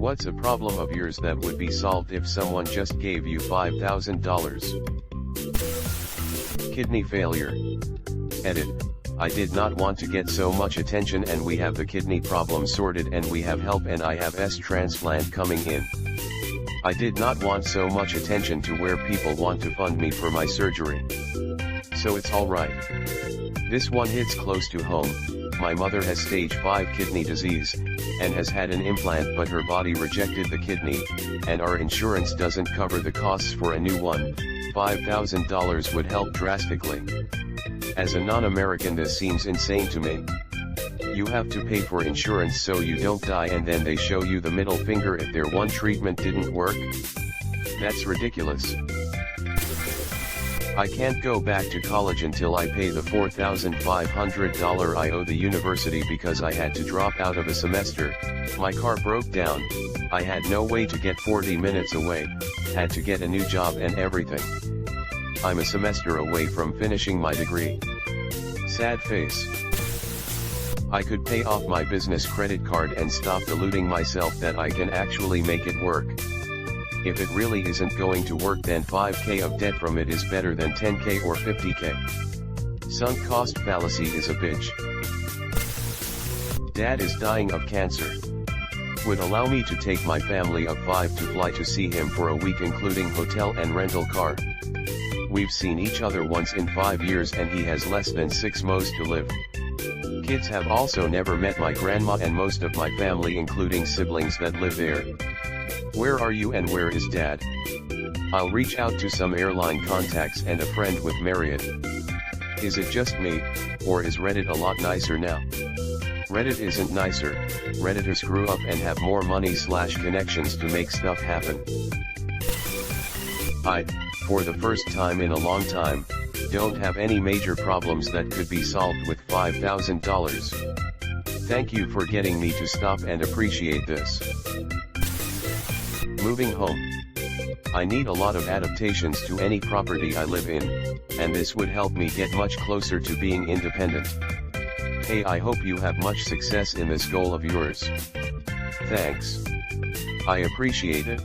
What's a problem of yours that would be solved if someone just gave you $5,000? Kidney failure. Edit. I did not want to get so much attention, and we have the kidney problem sorted and we have help, and I have transplant coming in. I did not want so much attention to where people want to fund me for my surgery. So it's alright. This one hits close to home. My mother has stage 5 kidney disease, and has had an implant, but her body rejected the kidney, and our insurance doesn't cover the costs for a new one. $5,000 would help drastically. As a non-American, this seems insane to me. You have to pay for insurance so you don't die, and then they show you the middle finger if their one treatment didn't work? That's ridiculous. I can't go back to college until I pay the $4,500 I owe the university because I had to drop out of a semester. My car broke down, I had no way to get 40 minutes away, had to get a new job and everything. I'm a semester away from finishing my degree. Sad face. I could pay off my business credit card and stop deluding myself that I can actually make it work. If it really isn't going to work, then 5K of debt from it is better than 10K or 50K. Sunk cost fallacy is a bitch. Dad is dying of cancer. Would allow me to take my family of 5 to fly to see him for a week, including hotel and rental car. We've seen each other once in 5 years and he has less than 6 months to live. Kids have also never met my grandma and most of my family, including siblings that live there. Where are you and where is Dad? I'll reach out to some airline contacts and a friend with Marriott. Is it just me, or is Reddit a lot nicer now? Reddit isn't nicer. Redditors grew up and have more money/connections to make stuff happen. For the first time in a long time, don't have any major problems that could be solved with $5,000. Thank you for getting me to stop and appreciate this. Moving home. I need a lot of adaptations to any property I live in, and this would help me get much closer to being independent. Hey, I hope you have much success in this goal of yours. Thanks. I appreciate it.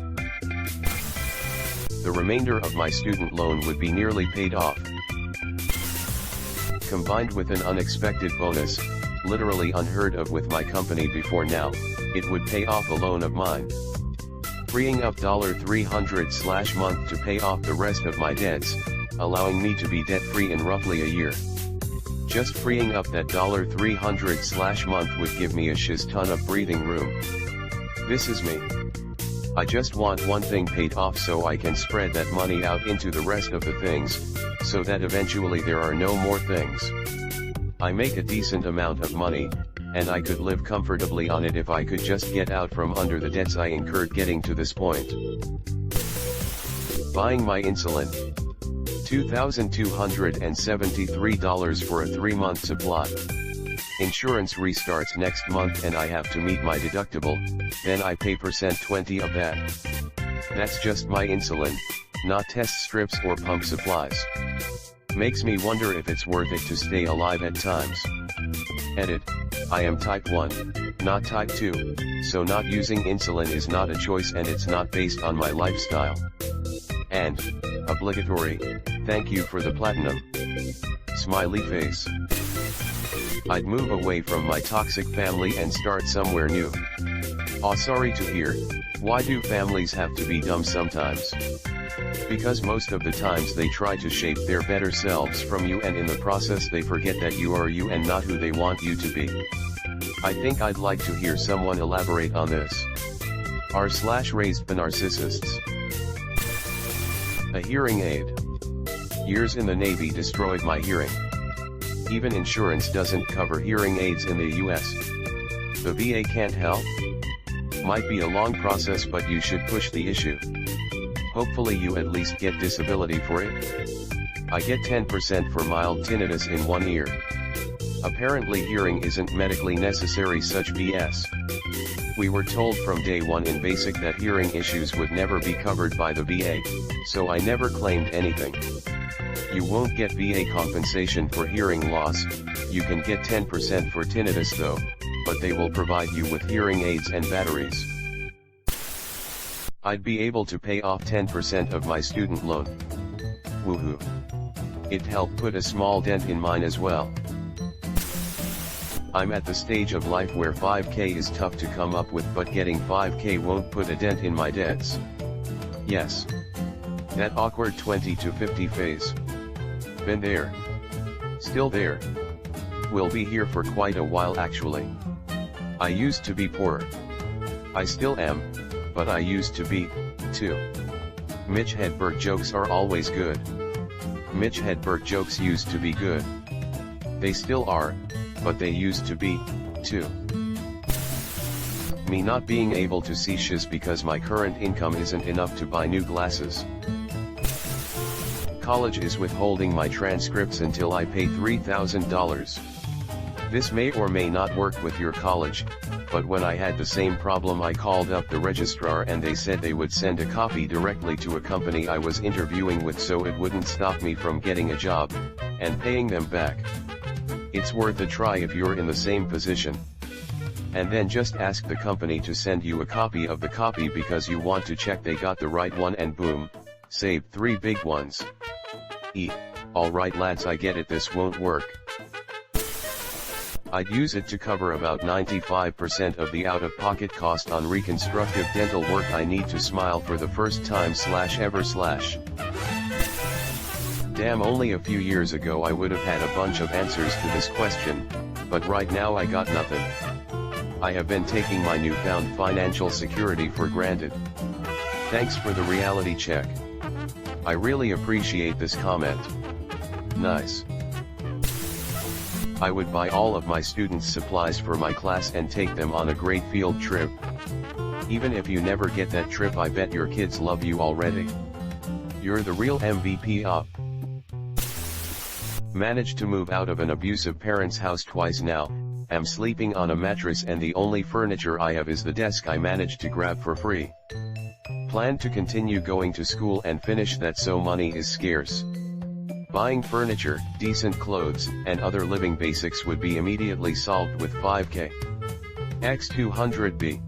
The remainder of my student loan would be nearly paid off. Combined with an unexpected bonus, literally unheard of with my company before now, it would pay off a loan of mine. Freeing up $300/month to pay off the rest of my debts, allowing me to be debt-free in roughly a year. Just freeing up that $300/month would give me a shiz ton of breathing room. This is me. I just want one thing paid off so I can spread that money out into the rest of the things, so that eventually there are no more things. I make a decent amount of money, and I could live comfortably on it if I could just get out from under the debts I incurred getting to this point. Buying my insulin. $2,273 for a 3-month supply. Insurance restarts next month and I have to meet my deductible, then I pay %20 of that. That's just my insulin, not test strips or pump supplies. Makes me wonder if it's worth it to stay alive at times. Edit. I am type 1, not type 2, so not using insulin is not a choice and it's not based on my lifestyle. And, obligatory, thank you for the platinum. Smiley face. I'd move away from my toxic family and start somewhere new. Aw, sorry to hear. Why do families have to be dumb sometimes? Because most of the times they try to shape their better selves from you, and in the process they forget that you are you and not who they want you to be. I think I'd like to hear someone elaborate on this. R/raised narcissists. A hearing aid. Years in the Navy destroyed my hearing. Even insurance doesn't cover hearing aids in the US. The VA can't help? Might be a long process, but you should push the issue. Hopefully you at least get disability for it. I get 10% for mild tinnitus in one ear. Apparently hearing isn't medically necessary, such BS. We were told from day one in basic that hearing issues would never be covered by the VA, so I never claimed anything. You won't get VA compensation for hearing loss. You can get 10% for tinnitus though, but they will provide you with hearing aids and batteries. I'd be able to pay off 10% of my student loan. Woohoo! It helped put a small dent in mine as well. I'm at the stage of life where 5K is tough to come up with, but getting 5K won't put a dent in my debts. Yes. That awkward 20 to 50 phase. Been there. Still there. Will be here for quite a while actually. I used to be poor. I still am, but I used to be, too. Mitch Hedberg jokes are always good. Mitch Hedberg jokes used to be good. They still are, but they used to be, too. Me not being able to see shiz because my current income isn't enough to buy new glasses. College is withholding my transcripts until I pay $3,000. This may or may not work with your college, but when I had the same problem I called up the registrar and they said they would send a copy directly to a company I was interviewing with so it wouldn't stop me from getting a job, and paying them back. It's worth a try if you're in the same position. And then just ask the company to send you a copy of the copy because you want to check they got the right one and boom, saved 3 big ones. Alright lads, I get it, this won't work. I'd use it to cover about 95% of the out-of-pocket cost on reconstructive dental work I need to smile for the first time /ever/. Damn, only a few years ago I would have had a bunch of answers to this question, but right now I got nothing. I have been taking my newfound financial security for granted. Thanks for the reality check. I really appreciate this comment. Nice. I would buy all of my students' supplies for my class and take them on a great field trip. Even if you never get that trip, I bet your kids love you already. You're the real MVP. Managed to move out of an abusive parent's house twice now, am sleeping on a mattress and the only furniture I have is the desk I managed to grab for free. Plan to continue going to school and finish that, so money is scarce. Buying furniture, decent clothes, and other living basics would be immediately solved with 5K. X200B.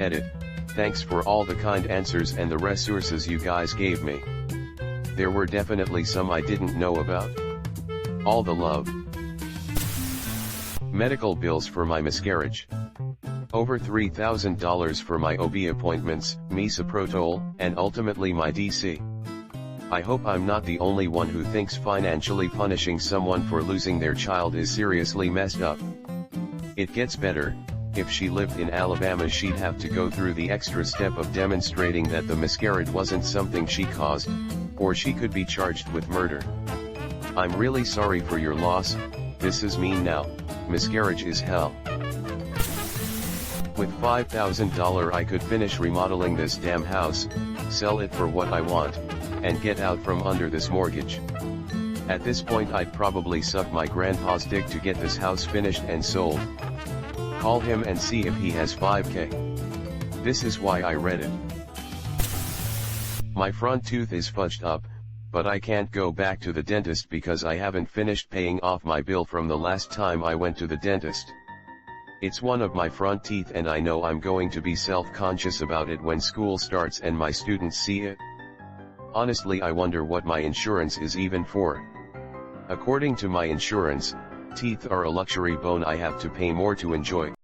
Edit. Thanks for all the kind answers and the resources you guys gave me. There were definitely some I didn't know about. All the love. Medical bills for my miscarriage. Over $3,000 for my OB appointments, misoprostol, and ultimately my DC. I hope I'm not the only one who thinks financially punishing someone for losing their child is seriously messed up. It gets better. If she lived in Alabama, she'd have to go through the extra step of demonstrating that the miscarriage wasn't something she caused, or she could be charged with murder. I'm really sorry for your loss. This is mean now. Miscarriage is hell. With $5,000 I could finish remodeling this damn house, sell it for what I want, and get out from under this mortgage. At this point I'd probably suck my grandpa's dick to get this house finished and sold. Call him and see if he has 5K. This is why I read it. My front tooth is fudged up, but I can't go back to the dentist because I haven't finished paying off my bill from the last time I went to the dentist. It's one of my front teeth and I know I'm going to be self-conscious about it when school starts and my students see it. Honestly, I wonder what my insurance is even for. According to my insurance, teeth are a luxury bone I have to pay more to enjoy.